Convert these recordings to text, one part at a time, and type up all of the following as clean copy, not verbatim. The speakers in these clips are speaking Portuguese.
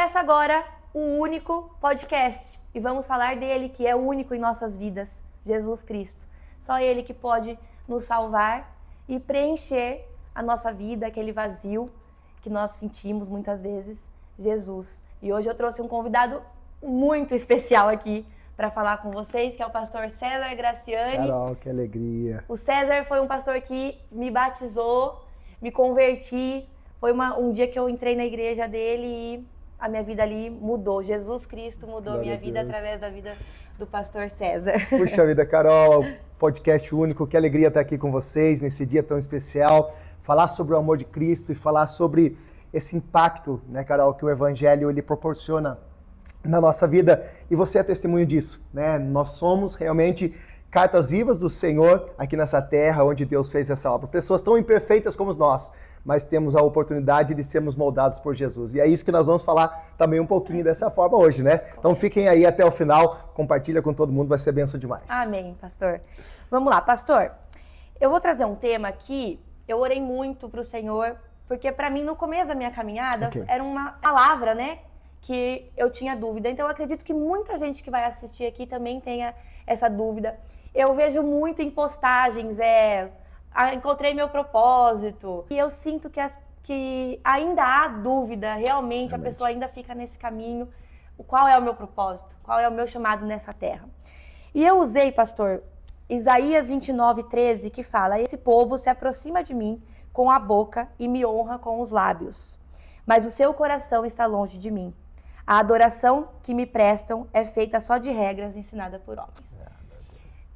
Começa agora o único podcast e vamos falar dele, que é único em nossas vidas, Jesus Cristo. Só Ele que pode nos salvar e preencher a nossa vida, aquele vazio que nós sentimos muitas vezes, Jesus. E hoje eu trouxe um convidado muito especial aqui para falar com vocês, que é o pastor César Graciani. Carol, que alegria. O César foi um pastor que me batizou, me converti. Foi um dia que eu entrei na igreja dele e a minha vida ali mudou. Jesus Cristo mudou a minha vida através da vida do pastor César. Puxa vida, Carol, podcast único, que alegria estar aqui com vocês nesse dia tão especial. Falar sobre o amor de Cristo e falar sobre esse impacto, né, Carol, que o Evangelho ele proporciona na nossa vida. E você é testemunho disso, né? Nós somos realmente cartas vivas do Senhor aqui nessa terra onde Deus fez essa obra. Pessoas tão imperfeitas como nós, mas temos a oportunidade de sermos moldados por Jesus. E é isso que nós vamos falar também um pouquinho dessa forma hoje, né? Então fiquem aí até o final, compartilha com todo mundo, vai ser bênção demais. Amém, pastor. Vamos lá, pastor. Eu vou trazer um tema aqui, eu orei muito pro Senhor, porque para mim no começo da minha caminhada era uma palavra, né? Que eu tinha dúvida. Então eu acredito que muita gente que vai assistir aqui também tenha essa dúvida. Eu vejo muito em postagens, encontrei meu propósito. E eu sinto que ainda há dúvida, realmente, a pessoa ainda fica nesse caminho. Qual é o meu propósito? Qual é o meu chamado nessa terra? E eu usei, pastor, Isaías 29:13, que fala: esse povo se aproxima de mim com a boca e me honra com os lábios, mas o seu coração está longe de mim. A adoração que me prestam é feita só de regras ensinadas por homens.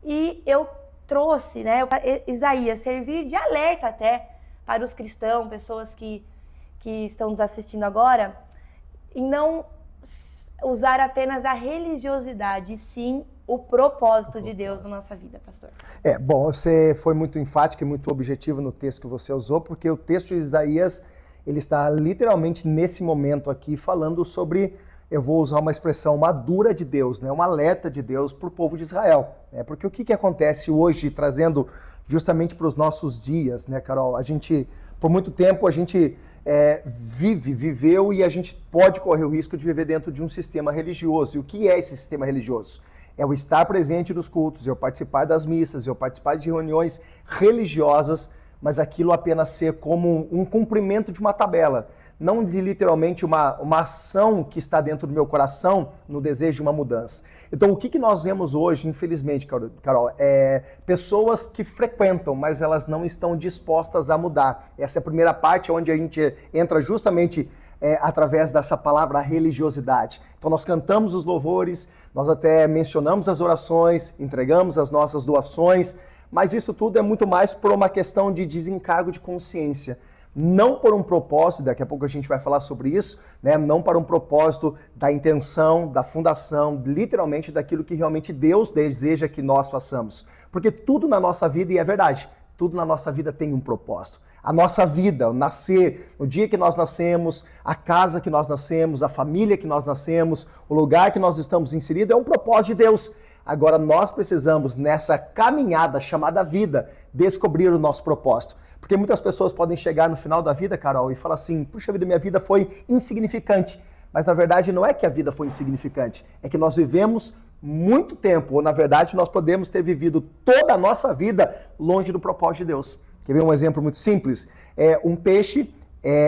E eu trouxe, né, Isaías, servir de alerta até para os cristãos, pessoas que estão nos assistindo agora, e não usar apenas a religiosidade, e sim o propósito de Deus na nossa vida, pastor. Bom, você foi muito enfático e muito objetivo no texto que você usou, porque o texto de Isaías, ele está literalmente nesse momento aqui falando sobre, eu vou usar uma expressão madura de Deus, né? Um alerta de Deus para o povo de Israel. Né? Porque o que acontece hoje, trazendo justamente para os nossos dias, né, Carol? A gente, por muito tempo, a gente viveu e a gente pode correr o risco de viver dentro de um sistema religioso. E o que é esse sistema religioso? É o estar presente nos cultos, é o participar das missas, é o participar de reuniões religiosas, mas aquilo apenas ser como um cumprimento de uma tabela, não de literalmente uma ação que está dentro do meu coração no desejo de uma mudança. Então, o que nós vemos hoje, infelizmente, Carol, é pessoas que frequentam, mas elas não estão dispostas a mudar. Essa é a primeira parte, onde a gente entra justamente através dessa palavra religiosidade. Então, nós cantamos os louvores, nós até mencionamos as orações, entregamos as nossas doações, mas isso tudo é muito mais por uma questão de desencargo de consciência. Não por um propósito, daqui a pouco a gente vai falar sobre isso, né? Não para um propósito da intenção, da fundação, literalmente daquilo que realmente Deus deseja que nós façamos. Porque tudo na nossa vida, e é verdade, tudo na nossa vida tem um propósito. A nossa vida, o nascer, o dia que nós nascemos, a casa que nós nascemos, a família que nós nascemos, o lugar que nós estamos inseridos, é um propósito de Deus. Agora nós precisamos, nessa caminhada chamada vida, descobrir o nosso propósito. Porque muitas pessoas podem chegar no final da vida, Carol, e falar assim: puxa vida, minha vida foi insignificante. Mas na verdade não é que a vida foi insignificante, é que nós vivemos muito tempo, ou na verdade nós podemos ter vivido toda a nossa vida longe do propósito de Deus. Quer ver um exemplo muito simples? Um peixe,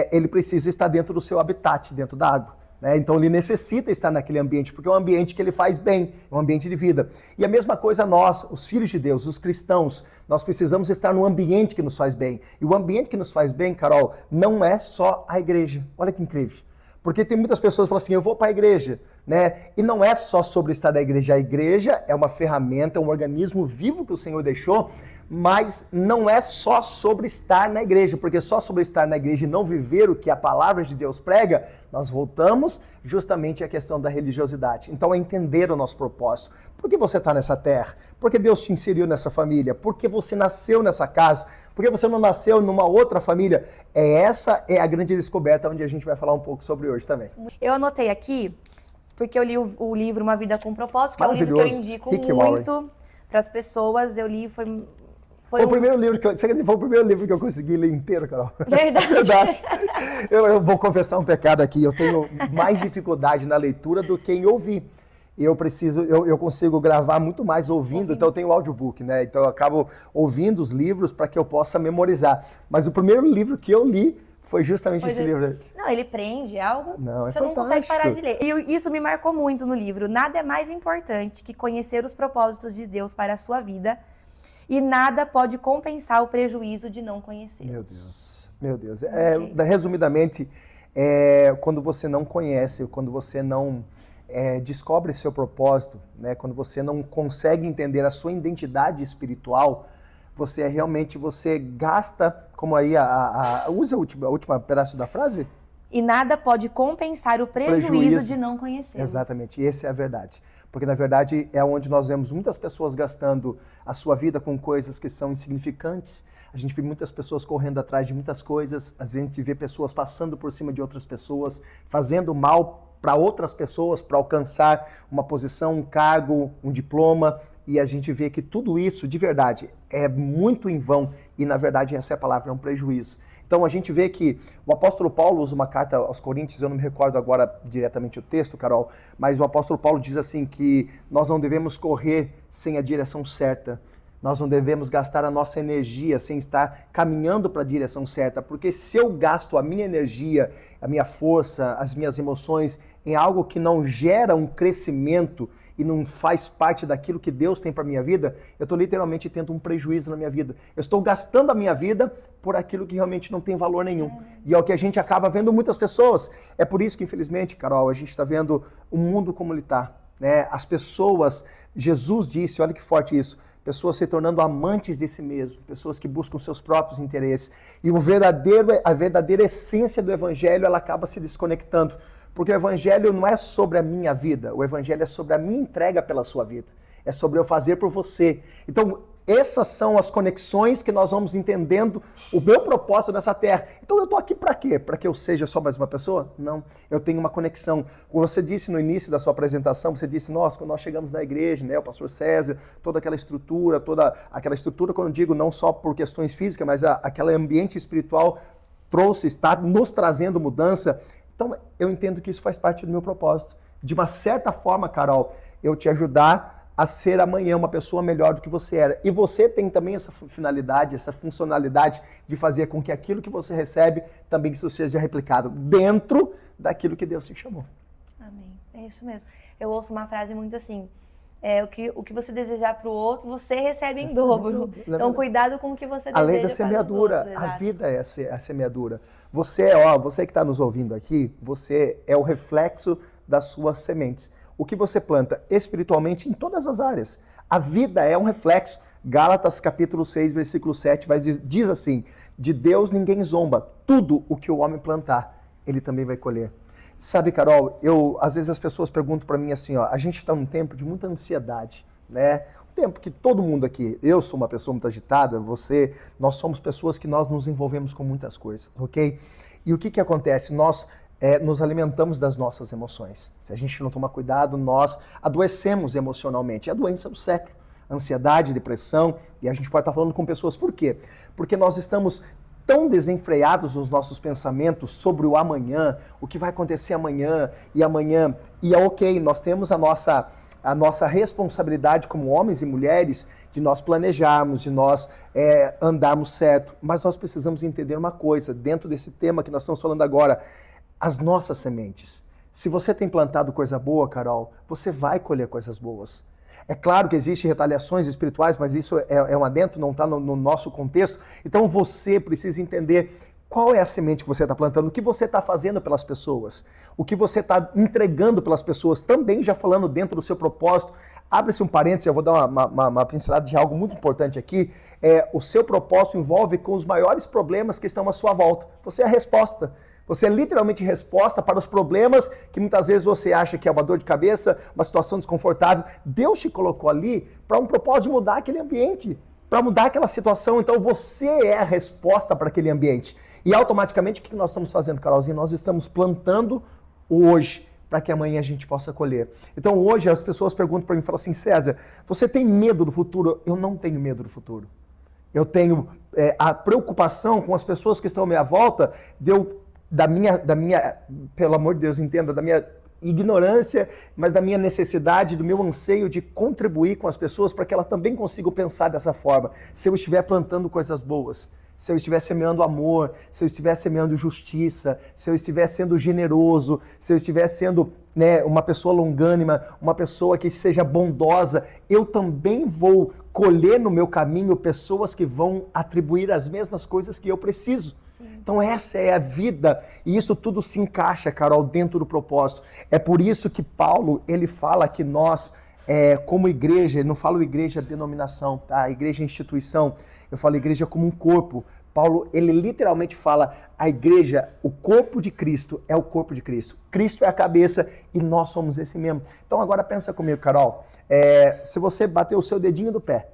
ele precisa estar dentro do seu habitat, dentro da água. Então ele necessita estar naquele ambiente, porque é um ambiente que ele faz bem, é um ambiente de vida. E a mesma coisa nós, os filhos de Deus, os cristãos, nós precisamos estar num ambiente que nos faz bem. E o ambiente que nos faz bem, Carol, não é só a igreja. Olha que incrível. Porque tem muitas pessoas que falam assim: eu vou para a igreja, né? E não é só sobre estar na igreja. A igreja é uma ferramenta, é um organismo vivo que o Senhor deixou, mas não é só sobre estar na igreja, porque só sobre estar na igreja e não viver o que a palavra de Deus prega, nós voltamos justamente à questão da religiosidade. Então é entender o nosso propósito. Por que você está nessa terra? Por que Deus te inseriu nessa família? Por que você nasceu nessa casa? Por que você não nasceu numa outra família? Essa é a grande descoberta onde a gente vai falar um pouco sobre hoje também. Eu anotei aqui, porque eu li o livro Uma Vida com Propósito, que é um livro que eu indico muito para as pessoas. Eu li, Foi o primeiro livro que eu consegui ler inteiro, Carol. Verdade. Verdade. Eu vou confessar um pecado aqui. Eu tenho mais dificuldade na leitura do que em ouvir. Eu consigo gravar muito mais ouvindo, então eu tenho o audiobook, né? Então eu acabo ouvindo os livros para que eu possa memorizar. Mas o primeiro livro que eu li foi justamente esse livro. Não, ele prende, é algo não, você não consegue parar de ler. E isso me marcou muito no livro. Nada é mais importante que conhecer os propósitos de Deus para a sua vida e nada pode compensar o prejuízo de não conhecer. Meu Deus. Resumidamente, quando você não conhece, quando você não descobre seu propósito, né? Quando você não consegue entender a sua identidade espiritual, você gasta, como aí, usa a última pedaço da frase? E nada pode compensar o prejuízo de não conhecer. Exatamente, essa é a verdade. Porque, na verdade, é onde nós vemos muitas pessoas gastando a sua vida com coisas que são insignificantes. A gente vê muitas pessoas correndo atrás de muitas coisas. Às vezes a gente vê pessoas passando por cima de outras pessoas, fazendo mal para outras pessoas, para alcançar uma posição, um cargo, um diploma. E a gente vê que tudo isso, de verdade, é muito em vão. E, na verdade, essa é a palavra, é um prejuízo. Então, a gente vê que o apóstolo Paulo usa uma carta aos Coríntios, eu não me recordo agora diretamente o texto, Carol, mas o apóstolo Paulo diz assim que nós não devemos correr sem a direção certa. Nós não devemos gastar a nossa energia sem estar caminhando para a direção certa, porque se eu gasto a minha energia, a minha força, as minhas emoções em algo que não gera um crescimento e não faz parte daquilo que Deus tem para a minha vida, eu estou literalmente tendo um prejuízo na minha vida. Eu estou gastando a minha vida por aquilo que realmente não tem valor nenhum. E é o que a gente acaba vendo muitas pessoas. É por isso que, infelizmente, Carol, a gente está vendo o mundo como ele está, né? As pessoas, Jesus disse, olha que forte isso, pessoas se tornando amantes de si mesmo, pessoas que buscam seus próprios interesses. E a verdadeira essência do evangelho, ela acaba se desconectando. Porque o evangelho não é sobre a minha vida, o evangelho é sobre a minha entrega pela sua vida. É sobre eu fazer por você. Então, essas são as conexões que nós vamos entendendo o meu propósito nessa terra. Então eu estou aqui para quê? Para que eu seja só mais uma pessoa? Não. Eu tenho uma conexão. Como você disse no início da sua apresentação, você disse, nossa, quando nós chegamos na igreja, né, o pastor César, toda aquela estrutura, quando eu digo não só por questões físicas, mas aquele ambiente espiritual está nos trazendo mudança. Então eu entendo que isso faz parte do meu propósito. De uma certa forma, Carol, eu te ajudar a ser amanhã uma pessoa melhor do que você era. E você tem também essa finalidade, essa funcionalidade de fazer com que aquilo que você recebe também isso seja replicado dentro daquilo que Deus te chamou. Amém. É isso mesmo. Eu ouço uma frase muito assim, o que você desejar para o outro, você recebe em dobro. Então, cuidado com o que você deseja. A lei da semeadura, a vida é a semeadura. Você que está nos ouvindo aqui, você é o reflexo das suas sementes. O que você planta espiritualmente em todas as áreas. A vida é um reflexo. Gálatas capítulo 6, versículo 7 diz assim, de Deus ninguém zomba, tudo o que o homem plantar, ele também vai colher. Sabe, Carol, às vezes as pessoas perguntam para mim assim, a gente está num tempo de muita ansiedade, né? Um tempo que todo mundo aqui, eu sou uma pessoa muito agitada, nós somos pessoas que nós nos envolvemos com muitas coisas, ok? E o que acontece? Nós nos alimentamos das nossas emoções. Se a gente não tomar cuidado, nós adoecemos emocionalmente. É a doença do século. Ansiedade, depressão, e a gente pode estar falando com pessoas. Por quê? Porque nós estamos tão desenfreados nos nossos pensamentos sobre o amanhã, o que vai acontecer amanhã, e é ok, nós temos a nossa responsabilidade como homens e mulheres de nós planejarmos, de nós andarmos certo, mas nós precisamos entender uma coisa, dentro desse tema que nós estamos falando agora, as nossas sementes. Se você tem plantado coisa boa, Carol, você vai colher coisas boas. É claro que existem retaliações espirituais, mas isso é um adentro, não está no nosso contexto. Então você precisa entender qual é a semente que você está plantando, o que você está fazendo pelas pessoas, o que você está entregando pelas pessoas, também já falando dentro do seu propósito. Abre-se um parênteses, eu vou dar uma pincelada de algo muito importante aqui. O seu propósito envolve com os maiores problemas que estão à sua volta. Você é a resposta. Você é literalmente resposta para os problemas que muitas vezes você acha que é uma dor de cabeça, uma situação desconfortável. Deus te colocou ali para um propósito de mudar aquele ambiente, para mudar aquela situação. Então você é a resposta para aquele ambiente. E automaticamente o que nós estamos fazendo, Carolzinha? Nós estamos plantando o hoje para que amanhã a gente possa colher. Então hoje as pessoas perguntam para mim, falam assim, César, você tem medo do futuro? Eu não tenho medo do futuro. Eu tenho a preocupação com as pessoas que estão à minha volta, pelo amor de Deus, entenda, da minha ignorância, mas da minha necessidade, do meu anseio de contribuir com as pessoas para que elas também consigam pensar dessa forma. Se eu estiver plantando coisas boas, se eu estiver semeando amor, se eu estiver semeando justiça, se eu estiver sendo generoso, se eu estiver sendo, né, uma pessoa longânima, uma pessoa que seja bondosa, eu também vou colher no meu caminho pessoas que vão atribuir as mesmas coisas que eu preciso. Então essa é a vida, e isso tudo se encaixa, Carol, dentro do propósito. É por isso que Paulo, ele fala que nós, como igreja, eu não falo igreja denominação, tá? Igreja instituição, eu falo igreja como um corpo. Paulo, ele literalmente fala, a igreja, o corpo de Cristo é o corpo de Cristo. Cristo é a cabeça e nós somos esse membro. Então agora pensa comigo, Carol, se você bater o seu dedinho do pé,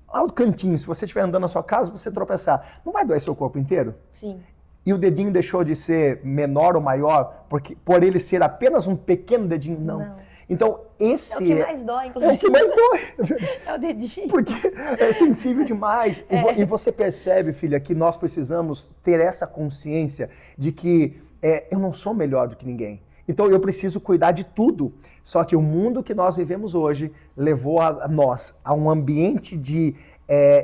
lá do cantinho, se você estiver andando na sua casa, você tropeçar, não vai doer seu corpo inteiro? Sim. E o dedinho deixou de ser menor ou maior por ele ser apenas um pequeno dedinho? Não. Então, esse é o que mais dói, inclusive. É o que mais dói. É o dedinho. Porque é sensível demais. E você percebe, filha, que nós precisamos ter essa consciência de que eu não sou melhor do que ninguém. Então eu preciso cuidar de tudo. Só que o mundo que nós vivemos hoje levou a nós a um ambiente de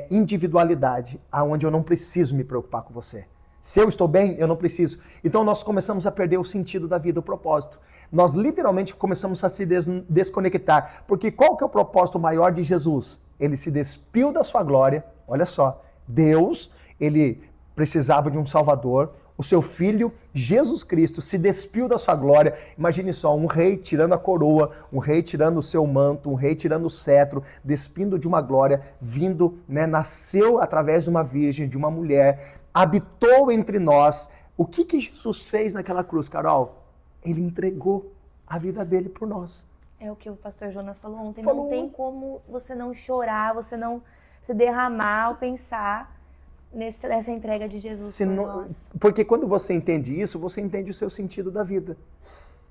individualidade, onde eu não preciso me preocupar com você. Se eu estou bem, eu não preciso. Então nós começamos a perder o sentido da vida, o propósito. Nós literalmente começamos a se desconectar. Porque qual que é o propósito maior de Jesus? Ele se despiu da sua glória. Olha só, Deus, ele precisava de um Salvador. O seu filho, Jesus Cristo, se despiu da sua glória. Imagine só, um rei tirando a coroa, um rei tirando o seu manto, um rei tirando o cetro, despindo de uma glória, vindo, né, nasceu através de uma virgem, de uma mulher, habitou entre nós. O que Jesus fez naquela cruz, Carol? Ele entregou a vida dele por nós. É o que o pastor Jonas falou ontem. Não tem como você não chorar, você não se derramar ao pensar nessa entrega de Jesus por nós. Porque quando você entende isso, você entende o seu sentido da vida.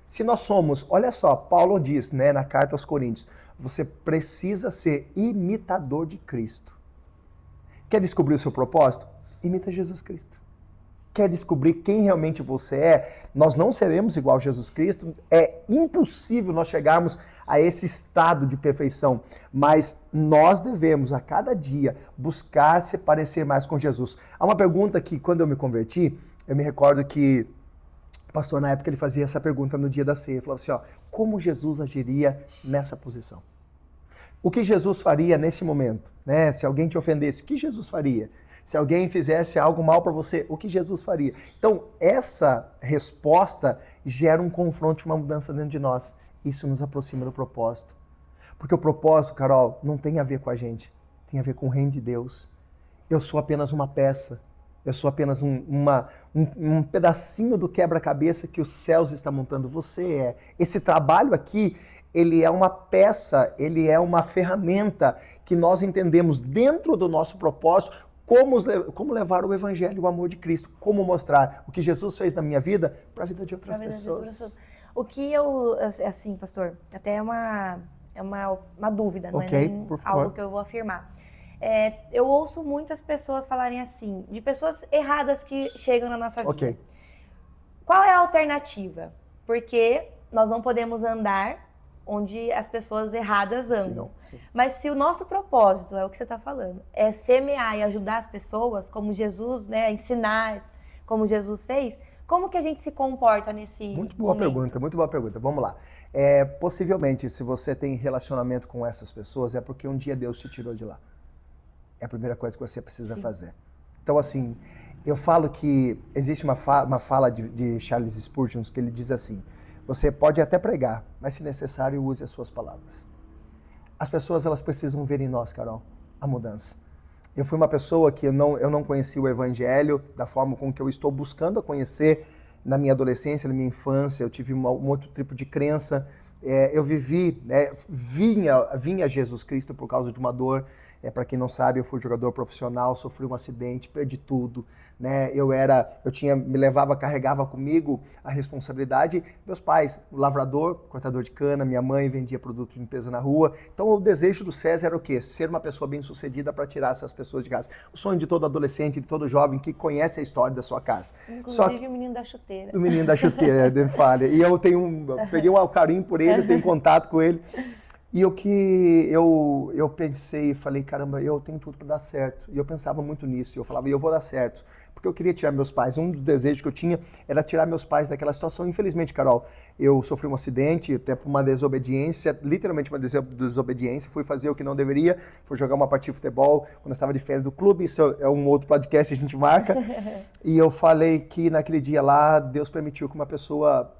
Se nós somos, olha só, Paulo diz, né, na carta aos Coríntios, você precisa ser imitador de Cristo. Quer descobrir o seu propósito? Imita Jesus Cristo. Quer descobrir quem realmente você é? Nós não seremos igual a Jesus Cristo. É impossível nós chegarmos a esse estado de perfeição. Mas nós devemos, a cada dia, buscar se parecer mais com Jesus. Há uma pergunta que, quando eu me converti, eu me recordo que o pastor, na época, ele fazia essa pergunta no dia da ceia. Ele falava assim, como Jesus agiria nessa posição? O que Jesus faria nesse momento? Né? Se alguém te ofendesse, o que Jesus faria? Se alguém fizesse algo mal para você, o que Jesus faria? Então, essa resposta gera um confronto, uma mudança dentro de nós. Isso nos aproxima do propósito. Porque o propósito, Carol, não tem a ver com a gente. Tem a ver com o reino de Deus. Eu sou apenas uma peça. Eu sou apenas um pedacinho do quebra-cabeça que os céus estão montando. Você é. Esse trabalho aqui, ele é uma peça, ele é uma ferramenta que nós entendemos dentro do nosso propósito. Como levar o evangelho, o amor de Cristo, como mostrar o que Jesus fez na minha vida para a vida de outras pessoas. O que eu, assim, pastor, até é uma dúvida, não é nem algo que eu vou afirmar. Eu ouço muitas pessoas falarem assim, de pessoas erradas que chegam na nossa vida. Qual é a alternativa? Porque nós não podemos andar onde as pessoas erradas andam. Sim. Mas se o nosso propósito, é o que você está falando, é semear e ajudar as pessoas, como Jesus, né, ensinar como Jesus fez, como que a gente se comporta nesse momento? Muito boa pergunta. Vamos lá. Possivelmente, se você tem relacionamento com essas pessoas, é porque um dia Deus te tirou de lá. É a primeira coisa que você precisa fazer. Então, assim, eu falo que existe uma fala de Charles Spurgeon, que ele diz assim, você pode até pregar, mas se necessário, use as suas palavras. As pessoas, elas precisam ver em nós, Carol, a mudança. Eu fui uma pessoa que eu não conhecia o evangelho da forma com que eu estou buscando a conhecer na minha adolescência, na minha infância. Eu tive um outro tipo de crença. Eu vivi, vinha Jesus Cristo por causa de uma dor. Para quem não sabe, eu fui jogador profissional, sofri um acidente, perdi tudo, né? Carregava comigo a responsabilidade. Meus pais, lavrador, cortador de cana, minha mãe vendia produto de limpeza na rua. Então o desejo do César era o quê? Ser uma pessoa bem-sucedida para tirar essas pessoas de casa. O sonho de todo adolescente, de todo jovem que conhece a história da sua casa. Inclusive o menino da chuteira. O menino da chuteira, de falha. E eu peguei um carinho por ele, tenho contato com ele. E eu pensei e falei, caramba, eu tenho tudo para dar certo. E eu pensava muito nisso. Eu falava, eu vou dar certo. Porque eu queria tirar meus pais. Um dos desejos que eu tinha era tirar meus pais daquela situação. Infelizmente, Carol, eu sofri um acidente, até por uma desobediência, literalmente uma desobediência. Fui fazer o que não deveria, fui jogar uma partida de futebol quando eu estava de férias do clube. Isso é um outro podcast que a gente marca. E eu falei que naquele dia lá, Deus permitiu que uma pessoa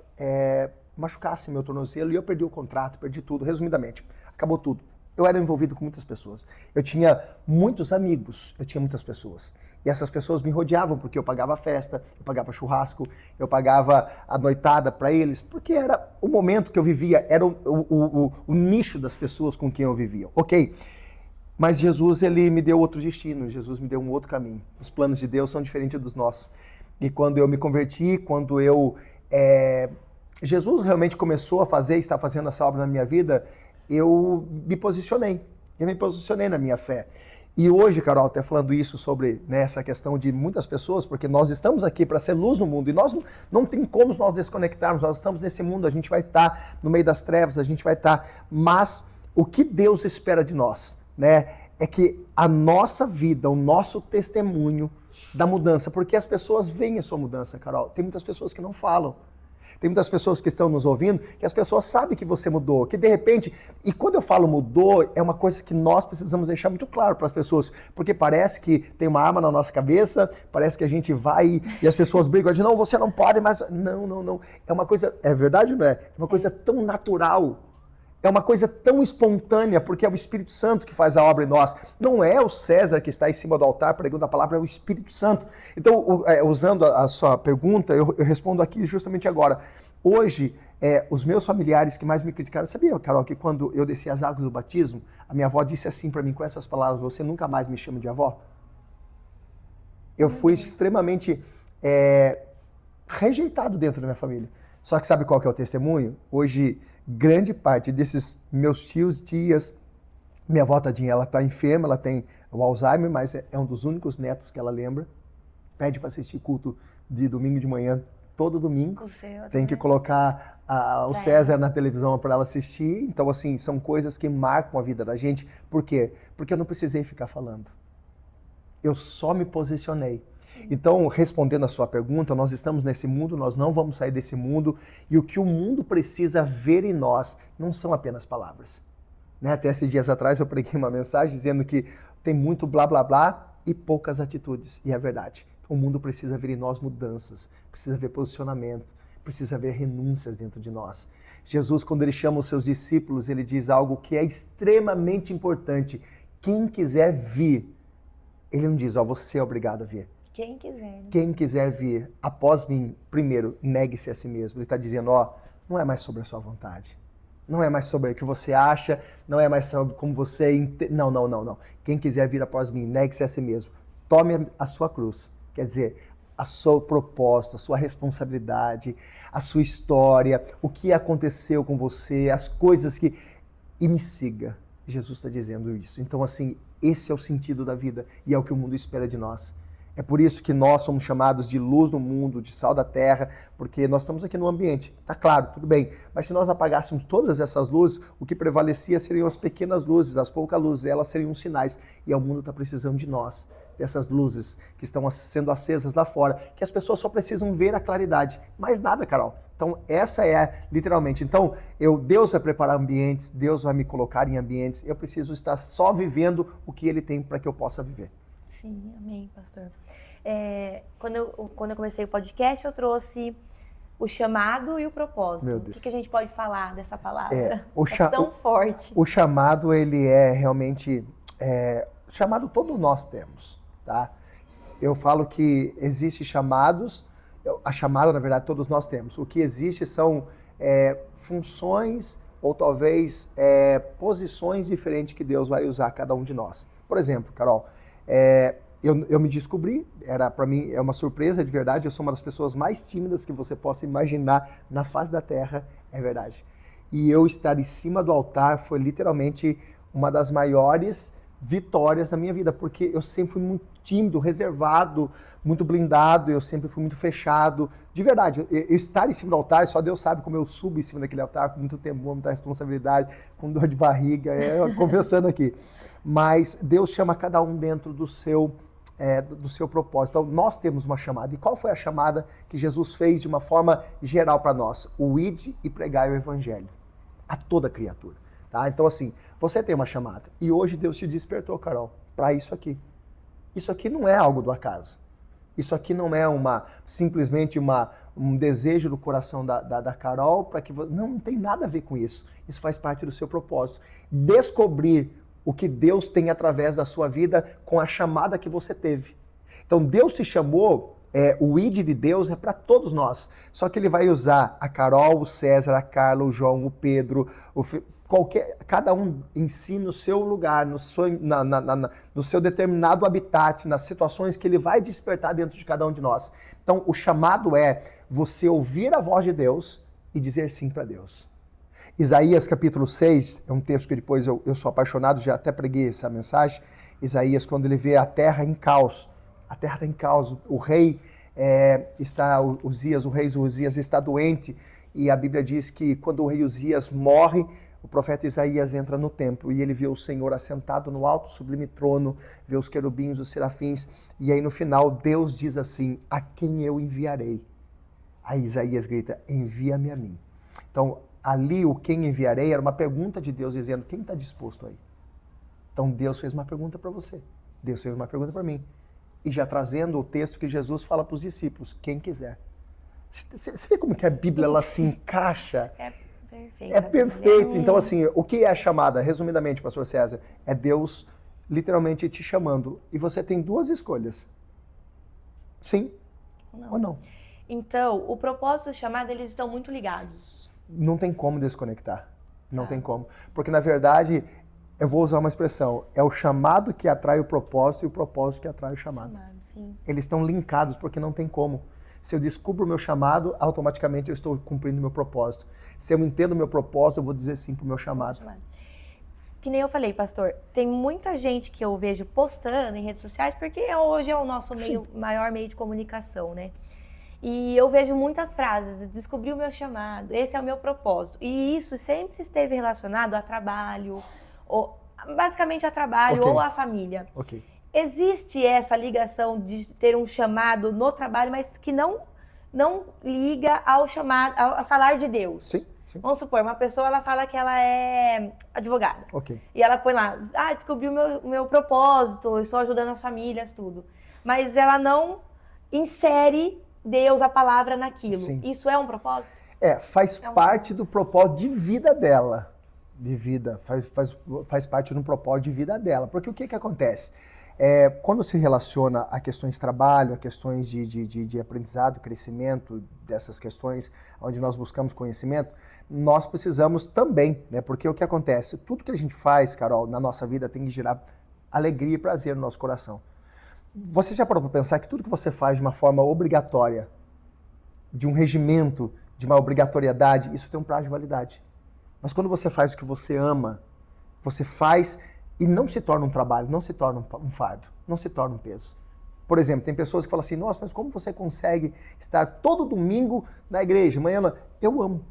machucasse meu tornozelo e eu perdi o contrato, perdi tudo, resumidamente, acabou tudo. Eu era envolvido com muitas pessoas. Eu tinha muitos amigos, eu tinha muitas pessoas. E essas pessoas me rodeavam porque eu pagava festa, eu pagava churrasco, eu pagava a noitada para eles, porque era o momento que eu vivia, era o nicho das pessoas com quem eu vivia, ok? Mas Jesus, ele me deu outro destino, Jesus me deu um outro caminho. Os planos de Deus são diferentes dos nossos. E quando eu me converti, quando Jesus realmente começou a fazer, está fazendo essa obra na minha vida, eu me posicionei na minha fé. E hoje, Carol, até falando isso sobre essa questão de muitas pessoas, porque nós estamos aqui para ser luz no mundo, e nós não tem como nós desconectarmos, nós estamos nesse mundo, a gente vai estar no meio das trevas, a gente vai estar, mas o que Deus espera de nós, é que a nossa vida, o nosso testemunho da mudança, porque as pessoas veem a sua mudança, Carol, tem muitas pessoas que não falam. Tem muitas pessoas que estão nos ouvindo que as pessoas sabem que você mudou, que de repente, e quando eu falo mudou, é uma coisa que nós precisamos deixar muito claro para as pessoas, porque parece que tem uma arma na nossa cabeça, parece que a gente vai e as pessoas brigam, dizem, não, você não pode mais. Não. É uma coisa, é verdade ou não é? É uma coisa tão natural. É uma coisa tão espontânea, porque é o Espírito Santo que faz a obra em nós. Não é o César que está em cima do altar pregando a palavra, é o Espírito Santo. Então, usando a sua pergunta, eu respondo aqui justamente agora. Hoje, os meus familiares que mais me criticaram, sabia, Carol, que quando eu desci as águas do batismo, a minha avó disse assim para mim, com essas palavras, você nunca mais me chama de avó? Eu fui extremamente rejeitado dentro da minha família. Só que sabe qual que é o testemunho? Hoje, grande parte desses meus tios, tias, minha avó, tadinha, ela está enferma, ela tem o Alzheimer, mas é um dos únicos netos que ela lembra. Pede para assistir culto de domingo de manhã, todo domingo. Tem que colocar o César na televisão para ela assistir. Então, assim, são coisas que marcam a vida da gente. Por quê? Porque eu não precisei ficar falando. Eu só me posicionei. Então, respondendo a sua pergunta, nós estamos nesse mundo, nós não vamos sair desse mundo, e o que o mundo precisa ver em nós não são apenas palavras. Até esses dias atrás eu preguei uma mensagem dizendo que tem muito blá blá blá e poucas atitudes, e é verdade. O mundo precisa ver em nós mudanças, precisa ver posicionamento, precisa ver renúncias dentro de nós. Jesus, quando ele chama os seus discípulos, ele diz algo que é extremamente importante. Quem quiser vir, ele não diz, você é obrigado a vir. Quem quiser. Quem quiser vir após mim, primeiro, negue-se a si mesmo. Ele está dizendo, não é mais sobre a sua vontade. Não é mais sobre o que você acha, não é mais sobre como você... Não. Quem quiser vir após mim, negue-se a si mesmo. Tome a sua cruz. Quer dizer, a sua propósito, a sua responsabilidade, a sua história, o que aconteceu com você, as coisas que... E me siga. Jesus está dizendo isso. Então, assim, esse é o sentido da vida e é o que o mundo espera de nós. É por isso que nós somos chamados de luz no mundo, de sal da terra, porque nós estamos aqui no ambiente. Tá claro, tudo bem. Mas se nós apagássemos todas essas luzes, o que prevalecia seriam as pequenas luzes, as poucas luzes, elas seriam sinais. E o mundo está precisando de nós, dessas luzes que estão sendo acesas lá fora, que as pessoas só precisam ver a claridade. Mais nada, Carol. Então, essa é literalmente. Então, Deus vai preparar ambientes, Deus vai me colocar em ambientes, eu preciso estar só vivendo o que Ele tem para que eu possa viver. Sim, amém, pastor. Quando eu comecei o podcast, eu trouxe o chamado e o propósito. Meu Deus. O que a gente pode falar dessa palavra? É tão forte. O chamado, ele é realmente... chamado todos nós temos, tá? Eu falo que existe chamados, a chamada, na verdade, todos nós temos. O que existe são funções ou talvez posições diferentes que Deus vai usar cada um de nós. Por exemplo, Carol, eu me descobri, para mim é uma surpresa de verdade, eu sou uma das pessoas mais tímidas que você possa imaginar na face da terra, é verdade. E eu estar em cima do altar foi literalmente uma das maiores vitórias da minha vida, porque eu sempre fui muito tímido, reservado, muito blindado, eu sempre fui muito fechado. De verdade, eu estar em cima do altar, só Deus sabe como eu subo em cima daquele altar, com muito temor, muita responsabilidade, com dor de barriga, conversando aqui. Mas Deus chama cada um dentro do seu propósito. Então, nós temos uma chamada. E qual foi a chamada que Jesus fez de uma forma geral para nós? O ide e pregai o evangelho a toda criatura. Tá? Então, assim, você tem uma chamada. E hoje Deus te despertou, Carol, para isso aqui. Isso aqui não é algo do acaso. Isso aqui não é simplesmente um desejo do coração da Carol para que você... Não tem nada a ver com isso. Isso faz parte do seu propósito. Descobrir o que Deus tem através da sua vida com a chamada que você teve. Então, Deus te chamou, o ID de Deus é para todos nós. Só que Ele vai usar a Carol, o César, a Carla, o João, o Pedro, cada um em si no seu lugar, no seu determinado habitat, nas situações que Ele vai despertar dentro de cada um de nós. Então, o chamado é você ouvir a voz de Deus e dizer sim para Deus. Isaías capítulo 6, é um texto que depois eu sou apaixonado, já até preguei essa mensagem. Isaías, quando ele vê a terra em caos, o rei o rei Uzias está doente, e a Bíblia diz que quando o rei Uzias morre, o profeta Isaías entra no templo e ele vê o Senhor assentado no alto sublime trono, vê os querubins, os serafins, e aí no final Deus diz assim: a quem eu enviarei? Aí Isaías grita: envia-me a mim. Então, ali o quem enviarei era uma pergunta de Deus dizendo: quem está disposto aí? Então Deus fez uma pergunta para você, Deus fez uma pergunta para mim, e já trazendo o texto que Jesus fala para os discípulos: quem quiser. Você vê como que a Bíblia ela se encaixa? Perfeito. É perfeito. Então, assim, o que é a chamada? Resumidamente, pastor César, é Deus literalmente te chamando. E você tem duas escolhas. Sim ou não. Então, o propósito e o chamado, eles estão muito ligados. Não tem como desconectar. Não tem como. Porque, na verdade, eu vou usar uma expressão, é o chamado que atrai o propósito e o propósito que atrai o chamado. Sim. Eles estão linkados porque não tem como. Se eu descubro o meu chamado, automaticamente eu estou cumprindo o meu propósito. Se eu entendo o meu propósito, eu vou dizer sim pro meu chamado. Que nem eu falei, pastor, tem muita gente que eu vejo postando em redes sociais, porque hoje é o nosso maior meio de comunicação, né? E eu vejo muitas frases: descobri o meu chamado, esse é o meu propósito. E isso sempre esteve relacionado a trabalho, basicamente a trabalho ou a família. Existe essa ligação de ter um chamado no trabalho, mas que não liga ao chamado, a falar de Deus. Sim. Vamos supor, uma pessoa ela fala que ela é advogada. E ela põe lá: descobri o meu propósito, estou ajudando as famílias, tudo. Mas ela não insere Deus, a palavra naquilo. Sim. Isso é um propósito? Faz parte do propósito de vida dela. Faz parte do propósito de vida dela. Porque o que acontece? Quando se relaciona a questões de trabalho, a questões de aprendizado, crescimento, dessas questões onde nós buscamos conhecimento, nós precisamos também, né? Porque o que acontece? Tudo que a gente faz, Carol, na nossa vida tem que gerar alegria e prazer no nosso coração. Você já parou para pensar que tudo que você faz de uma forma obrigatória, de um regimento, de uma obrigatoriedade, isso tem um prazo de validade. Mas quando você faz o que você ama, você faz e não se torna um trabalho, não se torna um fardo, não se torna um peso. Por exemplo, tem pessoas que falam assim: nossa, mas como você consegue estar todo domingo na igreja? Amanhã, eu amo.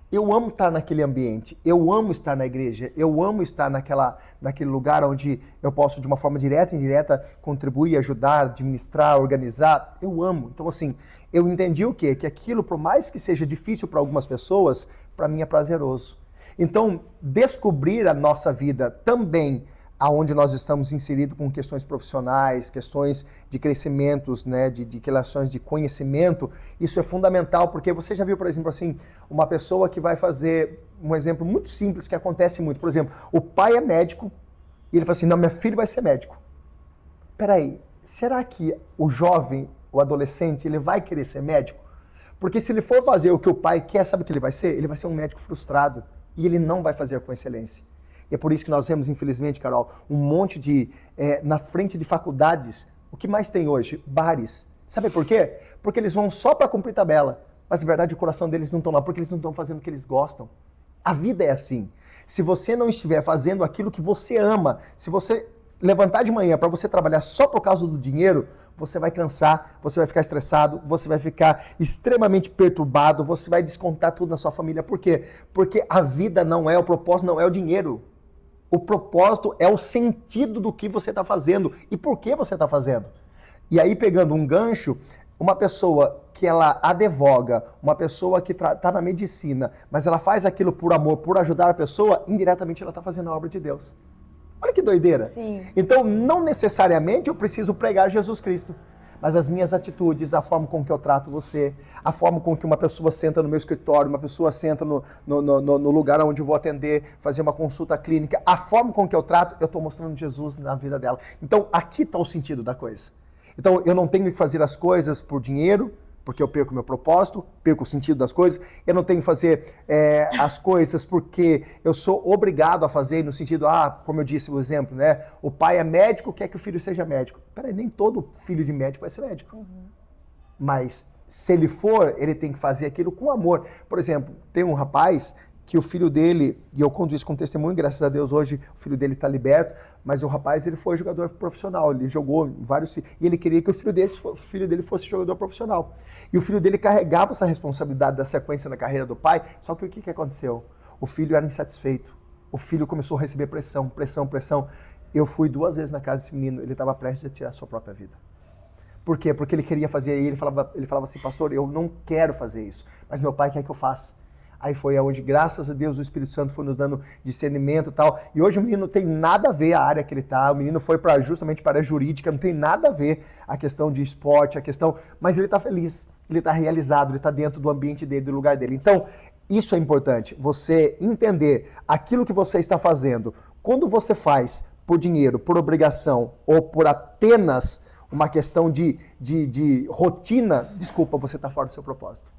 Eu amo estar naquele ambiente, eu amo estar na igreja, eu amo estar naquele lugar onde eu posso, de uma forma direta e indireta, contribuir, ajudar, administrar, organizar. Eu amo. Então, assim, eu entendi o quê? Que aquilo, por mais que seja difícil para algumas pessoas, para mim é prazeroso. Então, descobrir a nossa vida também aonde nós estamos inseridos com questões profissionais, questões de crescimentos, né, de relações de conhecimento, isso é fundamental, porque você já viu, por exemplo, assim, uma pessoa que vai fazer um exemplo muito simples que acontece muito. Por exemplo, o pai é médico e ele fala assim: não, meu filho vai ser médico. Peraí, será que o jovem, o adolescente, ele vai querer ser médico? Porque se ele for fazer o que o pai quer, sabe o que ele vai ser? Ele vai ser um médico frustrado e ele não vai fazer com excelência. E é por isso que nós vemos, infelizmente, Carol, um monte de, na frente de faculdades, o que mais tem hoje? Bares. Sabe por quê? Porque eles vão só para cumprir tabela. Mas, na verdade, o coração deles não estão lá, porque eles não estão fazendo o que eles gostam. A vida é assim. Se você não estiver fazendo aquilo que você ama, se você levantar de manhã para você trabalhar só por causa do dinheiro, você vai cansar, você vai ficar estressado, você vai ficar extremamente perturbado, você vai descontar tudo na sua família. Por quê? Porque a vida não é, o propósito não é o dinheiro. O propósito é o sentido do que você está fazendo e por que você está fazendo. E aí, pegando um gancho, uma pessoa que ela advoga, uma pessoa que está na medicina, mas ela faz aquilo por amor, por ajudar a pessoa, indiretamente ela está fazendo a obra de Deus. Olha que doideira. Sim. Então, não necessariamente eu preciso pregar Jesus Cristo, mas as minhas atitudes, a forma com que eu trato você, a forma com que uma pessoa senta no meu escritório, uma pessoa senta no lugar onde eu vou atender, fazer uma consulta clínica, a forma com que eu trato, eu estou mostrando Jesus na vida dela. Então, aqui está o sentido da coisa. Então, eu não tenho que fazer as coisas por dinheiro, porque eu perco o meu propósito, perco o sentido das coisas. Eu não tenho que fazer as coisas porque eu sou obrigado a fazer, no sentido, como eu disse o exemplo, né? O pai é médico, quer que o filho seja médico. Peraí, nem todo filho de médico vai ser médico. Uhum. Mas, se ele for, ele tem que fazer aquilo com amor. Por exemplo, tem um rapaz que o filho dele, e eu conto isso com testemunho, graças a Deus hoje o filho dele está liberto, mas o rapaz ele foi jogador profissional, ele jogou em vários... E ele queria que o filho dele fosse jogador profissional. E o filho dele carregava essa responsabilidade da sequência na carreira do pai, só que o que aconteceu? O filho era insatisfeito, o filho começou a receber pressão. Eu fui 2 vezes na casa desse menino, ele estava prestes a tirar a sua própria vida. Por quê? Porque ele queria fazer, e ele falava assim, pastor, eu não quero fazer isso, mas meu pai quer que eu faça. Aí foi aonde, graças a Deus, o Espírito Santo foi nos dando discernimento e tal. E hoje o menino não tem nada a ver a área que ele está. O menino foi justamente para a área jurídica, não tem nada a ver a questão de esporte, mas ele está feliz, ele está realizado, ele está dentro do ambiente dele, do lugar dele. Então, isso é importante, você entender aquilo que você está fazendo. Quando você faz por dinheiro, por obrigação ou por apenas uma questão de rotina, desculpa, você está fora do seu propósito.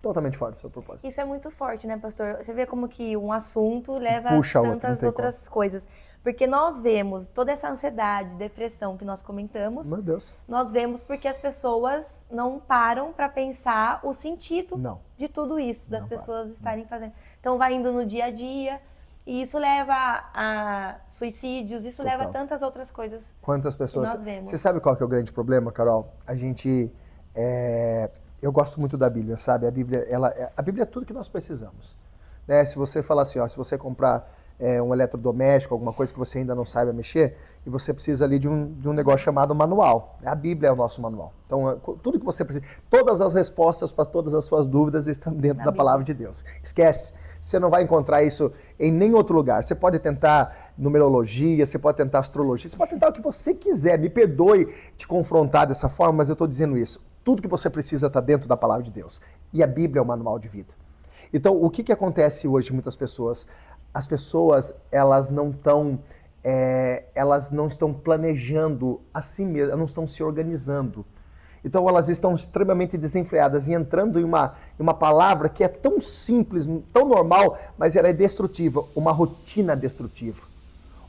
Totalmente fora do seu propósito. Isso é muito forte, né, pastor? Você vê como que um assunto leva Puxa a tantas outras coisas. Porque nós vemos toda essa ansiedade, depressão que nós comentamos. Meu Deus. Nós vemos porque as pessoas não param para pensar o sentido de tudo isso, das pessoas estarem fazendo. Então vai indo no dia a dia e isso leva a suicídios, isso leva a tantas outras coisas. Quantas pessoas... que nós vemos. Você sabe qual que é o grande problema, Carol? A gente... Eu gosto muito da Bíblia, sabe? A Bíblia é tudo que nós precisamos. Né? Se você falar assim, se você comprar um eletrodoméstico, alguma coisa que você ainda não saiba mexer, e você precisa ali de um negócio chamado manual. A Bíblia é o nosso manual. Então, tudo que você precisa, todas as respostas para todas as suas dúvidas estão dentro da palavra de Deus. Esquece, você não vai encontrar isso em nenhum outro lugar. Você pode tentar numerologia, você pode tentar astrologia, você pode tentar o que você quiser. Me perdoe te confrontar dessa forma, mas eu estou dizendo isso. Tudo que você precisa está dentro da palavra de Deus. E a Bíblia é o manual de vida. Então, o que acontece hoje com muitas pessoas? As pessoas, elas não estão planejando a si mesmas, elas não estão se organizando. Então, elas estão extremamente desenfreadas e entrando em uma palavra que é tão simples, tão normal, mas ela é destrutiva, uma rotina destrutiva.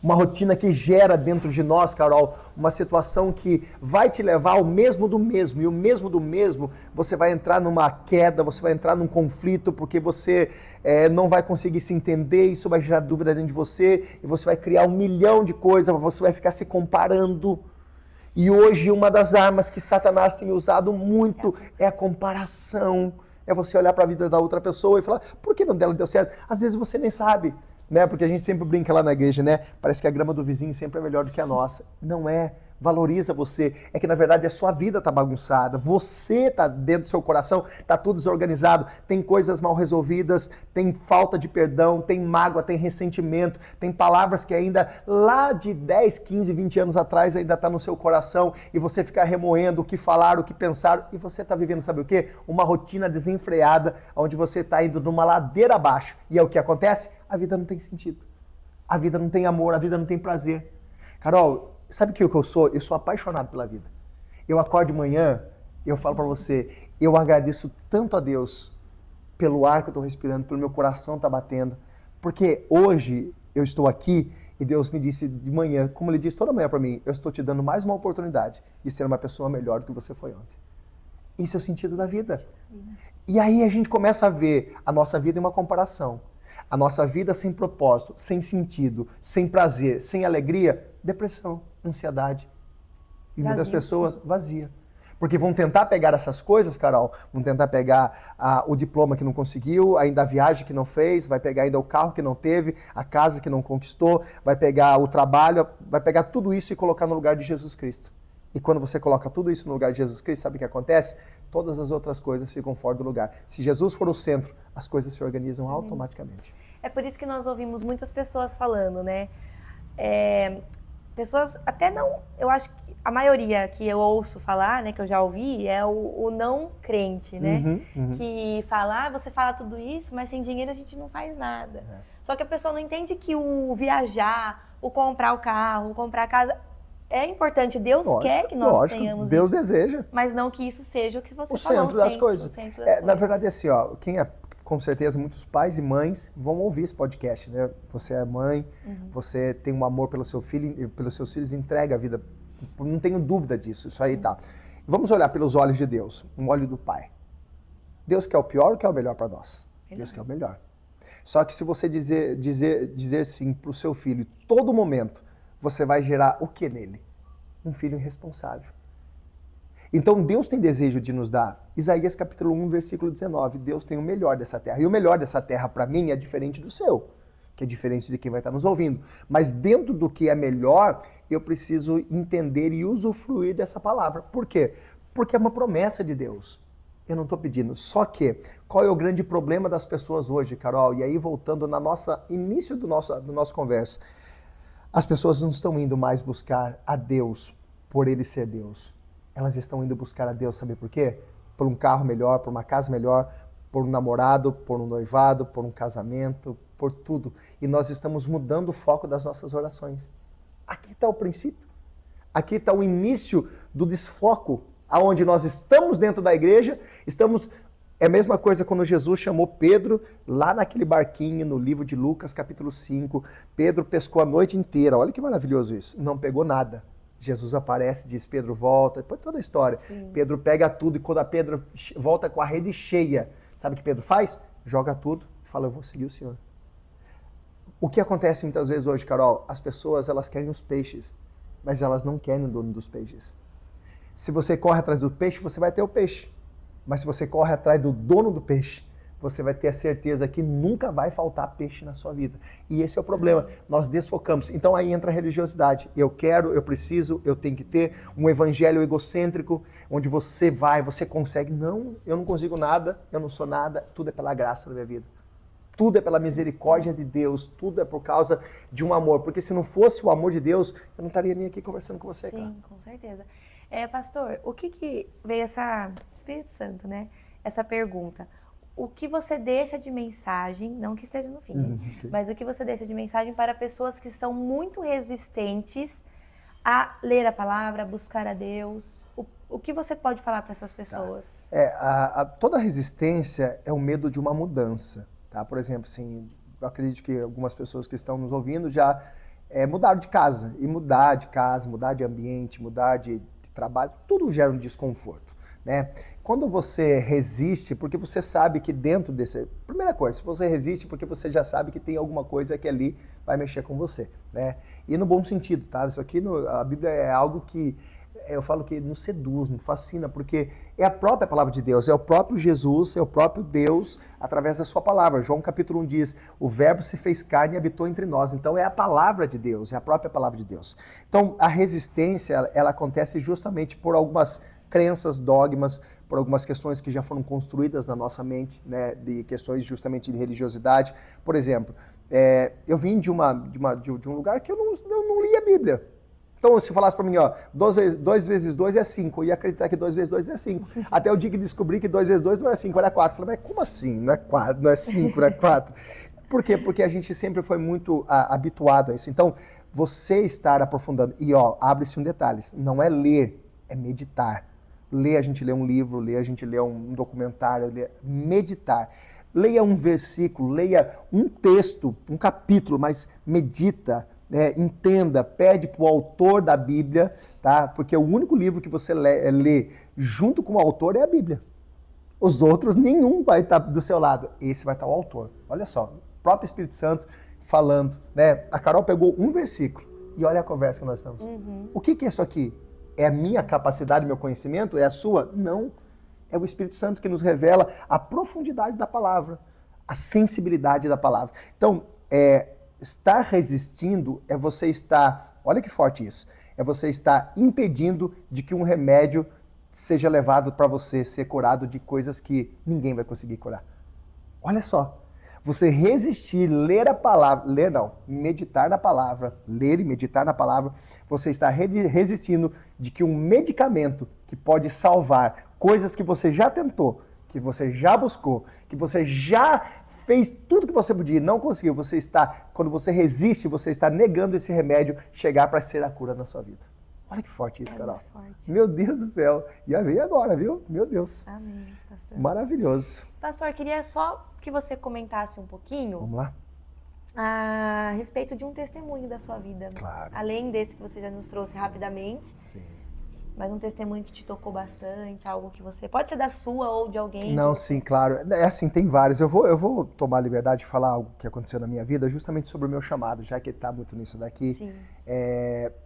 Uma rotina que gera dentro de nós, Carol, uma situação que vai te levar ao mesmo do mesmo. E o mesmo do mesmo, você vai entrar numa queda, você vai entrar num conflito, porque você não vai conseguir se entender, isso vai gerar dúvida dentro de você, e você vai criar 1 milhão de coisas, você vai ficar se comparando. E hoje uma das armas que Satanás tem usado muito é a comparação. É você olhar para a vida da outra pessoa e falar, por que não dela deu certo? Às vezes você nem sabe. Né? Porque a gente sempre brinca lá na igreja, né? Parece que a grama do vizinho sempre é melhor do que a nossa. Não é. Valoriza você. É que, na verdade, a sua vida tá bagunçada. Você tá dentro do seu coração, tá tudo desorganizado. Tem coisas mal resolvidas, tem falta de perdão, tem mágoa, tem ressentimento, tem palavras que ainda lá de 10, 15, 20 anos atrás ainda tá no seu coração e você fica remoendo o que falaram, o que pensaram e você tá vivendo, sabe o quê? Uma rotina desenfreada, onde você tá indo numa ladeira abaixo. E é o que acontece? A vida não tem sentido. A vida não tem amor, a vida não tem prazer. Carol, sabe o que eu sou? Eu sou apaixonado pela vida. Eu acordo de manhã e eu falo pra você, eu agradeço tanto a Deus pelo ar que eu tô respirando, pelo meu coração tá batendo, porque hoje eu estou aqui e Deus me disse de manhã, como Ele disse toda manhã para mim, eu estou te dando mais uma oportunidade de ser uma pessoa melhor do que você foi ontem. Isso é o sentido da vida. E aí a gente começa a ver a nossa vida em uma comparação. A nossa vida sem propósito, sem sentido, sem prazer, sem alegria, depressão, ansiedade. E muitas pessoas vazia. Porque vão tentar pegar essas coisas, Carol, vão tentar pegar o diploma que não conseguiu, ainda a viagem que não fez, vai pegar ainda o carro que não teve, a casa que não conquistou, vai pegar o trabalho, vai pegar tudo isso e colocar no lugar de Jesus Cristo. E quando você coloca tudo isso no lugar de Jesus Cristo, sabe o que acontece? Todas as outras coisas ficam fora do lugar. Se Jesus for o centro, as coisas se organizam automaticamente. É por isso que nós ouvimos muitas pessoas falando, né? Pessoas, até não, eu acho que a maioria que eu ouço falar, né, que eu já ouvi, é o não crente, né? Que fala, você fala tudo isso, mas sem dinheiro a gente não faz nada. Só que a pessoa não entende que o viajar, o comprar o carro, o comprar a casa, é importante. Deus quer que nós tenhamos Deus isso. deseja. Mas não que isso seja o que você o falou. Centro das coisas. O centro das coisas. Na verdade, assim, ó, com certeza, muitos pais e mães vão ouvir esse podcast, né? Você é mãe, você tem um amor pelo seu filho, pelos seus filhos, entrega a vida. Não tenho dúvida disso, isso aí tá. Vamos olhar pelos olhos de Deus, um olho do Pai. Deus quer o pior ou quer o melhor para nós? Deus quer o melhor. Só que se você dizer sim pro seu filho, em todo momento, você vai gerar o que nele? Um filho irresponsável. Então Deus tem desejo de nos dar. Isaías capítulo 1, versículo 19. Deus tem o melhor dessa terra. E o melhor dessa terra para mim é diferente do seu, que é diferente de quem vai estar nos ouvindo. Mas dentro do que é melhor, eu preciso entender e usufruir dessa palavra. Por quê? Porque é uma promessa de Deus. Eu não estou pedindo. Só que, qual é o grande problema das pessoas hoje, Carol? E aí, voltando na início do nosso conversa, as pessoas não estão indo mais buscar a Deus por Ele ser Deus. Elas estão indo buscar a Deus, sabe por quê? Por um carro melhor, por uma casa melhor, por um namorado, por um noivado, por um casamento, por tudo. E nós estamos mudando o foco das nossas orações. Aqui está o princípio. Aqui está o início do desfoco, aonde nós estamos dentro da igreja, é a mesma coisa quando Jesus chamou Pedro lá naquele barquinho no livro de Lucas, capítulo 5. Pedro pescou a noite inteira. Olha que maravilhoso isso. Não pegou nada. Jesus aparece, diz, Pedro volta, depois toda a história. Sim. Pedro pega tudo e quando a Pedro volta com a rede cheia, sabe o que Pedro faz? Joga tudo e fala, eu vou seguir o Senhor. O que acontece muitas vezes hoje, Carol? As pessoas, elas querem os peixes, mas elas não querem o dono dos peixes. Se você corre atrás do peixe, você vai ter o peixe. Mas se você corre atrás do dono do peixe, você vai ter a certeza que nunca vai faltar peixe na sua vida. E esse é o problema. Nós desfocamos. Então aí entra a religiosidade. Eu quero, eu preciso, eu tenho que ter um evangelho egocêntrico, onde você vai, você consegue. Não, eu não consigo nada, eu não sou nada, tudo é pela graça da minha vida. Tudo é pela misericórdia de Deus, tudo é por causa de um amor. Porque se não fosse o amor de Deus, eu não estaria nem aqui conversando com você, cara. Sim, com certeza. Pastor, o que veio Espírito Santo, né? Essa pergunta. O que você deixa de mensagem, não que esteja no fim, né? Mas o que você deixa de mensagem para pessoas que são muito resistentes a ler a palavra, a buscar a Deus? O que você pode falar para essas pessoas? Toda resistência é o medo de uma mudança. Tá? Por exemplo, assim, eu acredito que algumas pessoas que estão nos ouvindo já mudaram de casa. E mudar de casa, mudar de ambiente, mudar de trabalho, tudo gera um desconforto. Né? Quando você resiste, porque você sabe que dentro desse... Primeira coisa, se você resiste, porque você já sabe que tem alguma coisa que ali vai mexer com você. Né? E no bom sentido, tá? Isso aqui, a Bíblia é algo que eu falo que nos seduz, nos fascina, porque é a própria palavra de Deus, é o próprio Jesus, é o próprio Deus, através da sua palavra. João capítulo 1 diz, o verbo se fez carne e habitou entre nós. Então é a palavra de Deus, é a própria palavra de Deus. Então a resistência, ela acontece justamente por algumas crenças, dogmas, por algumas questões que já foram construídas na nossa mente, né, de questões justamente de religiosidade. Por exemplo, eu vim de um lugar que eu não li a Bíblia. Então, se falasse para mim, 2 vezes 2 é 5, eu ia acreditar que 2 vezes 2 é 5. Até o dia que descobri que 2 vezes 2 não era 5, era 4. Eu falei, mas como assim? Não é 4, não é 5, não é 4. Por quê? Porque a gente sempre foi muito habituado a isso. Então, você estar aprofundando, e abre-se um detalhe, não é ler, é meditar. Ler, a gente lê um livro, ler, a gente lê um documentário, meditar. Leia um versículo, leia um texto, um capítulo, mas medita, entenda, pede para o autor da Bíblia, tá? Porque o único livro que você lê junto com o autor é a Bíblia. Os outros, nenhum vai estar do seu lado. Esse vai estar o autor. Olha só, o próprio Espírito Santo falando, né? A Carol pegou um versículo e olha a conversa que nós estamos. O que é isso aqui? É a minha capacidade, meu conhecimento? É a sua? Não. É o Espírito Santo que nos revela a profundidade da palavra, a sensibilidade da palavra. Então, estar resistindo é você estar, olha que forte isso, é você estar impedindo de que um remédio seja levado para você ser curado de coisas que ninguém vai conseguir curar. Olha só, você resistir, ler a palavra, meditar na palavra, ler e meditar na palavra, você está resistindo de que um medicamento que pode salvar coisas que você já tentou, que você já buscou, que você já fez tudo que você podia e não conseguiu, quando você resiste, você está negando esse remédio chegar para ser a cura na sua vida. Olha que forte isso, Carol. Forte. Meu Deus do céu. E veio agora, viu? Meu Deus. Amém, pastor. Maravilhoso. Pastor, queria só que você comentasse um pouquinho. Vamos lá? A respeito de um testemunho da sua vida. Claro. Além desse que você já nos trouxe rapidamente. Sim. Mas um testemunho que te tocou bastante, algo que você... Pode ser da sua ou de alguém. Não, sim, claro. É assim, tem vários. Eu vou tomar a liberdade de falar algo que aconteceu na minha vida, justamente sobre o meu chamado, já que está muito nisso daqui. Sim.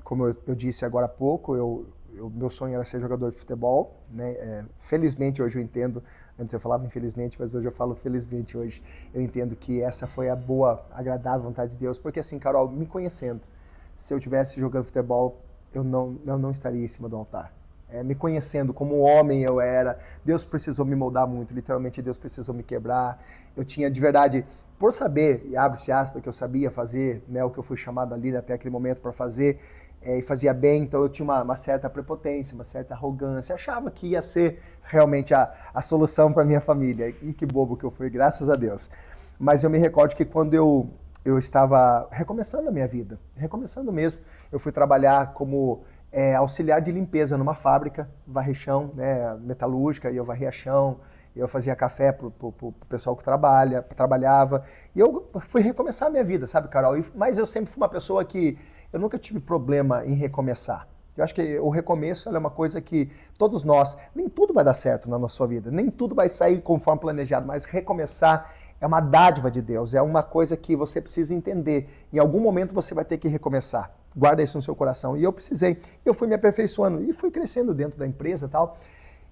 Como eu disse agora há pouco, meu sonho era ser jogador de futebol, né? Felizmente hoje eu entendo, antes eu falava infelizmente, mas hoje eu falo felizmente hoje. Eu entendo que essa foi a boa, agradável vontade de Deus, porque assim, Carol, me conhecendo, se eu tivesse jogando futebol, eu não estaria em cima do altar. Me conhecendo como homem eu era, Deus precisou me moldar muito, literalmente Deus precisou me quebrar. Eu tinha de verdade, por saber, e abre-se aspas, que eu sabia fazer, né, o que eu fui chamado ali até aquele momento para fazer, e fazia bem, então eu tinha uma certa prepotência, uma certa arrogância, achava que ia ser realmente a solução para minha família. E que bobo que eu fui, graças a Deus. Mas eu me recordo que quando eu estava recomeçando a minha vida, recomeçando mesmo. Eu fui trabalhar como auxiliar de limpeza numa fábrica, varrer chão, né, metalúrgica, e eu varria chão, eu fazia café pro pessoal que trabalhava, e eu fui recomeçar a minha vida, sabe, Carol? Mas eu sempre fui uma pessoa que eu nunca tive problema em recomeçar. Eu acho que o recomeço é uma coisa que todos nós, nem tudo vai dar certo na nossa vida, nem tudo vai sair conforme planejado, mas recomeçar é uma dádiva de Deus, é uma coisa que você precisa entender. Em algum momento você vai ter que recomeçar. Guarda isso no seu coração. E eu precisei. Eu fui me aperfeiçoando e fui crescendo dentro da empresa e tal.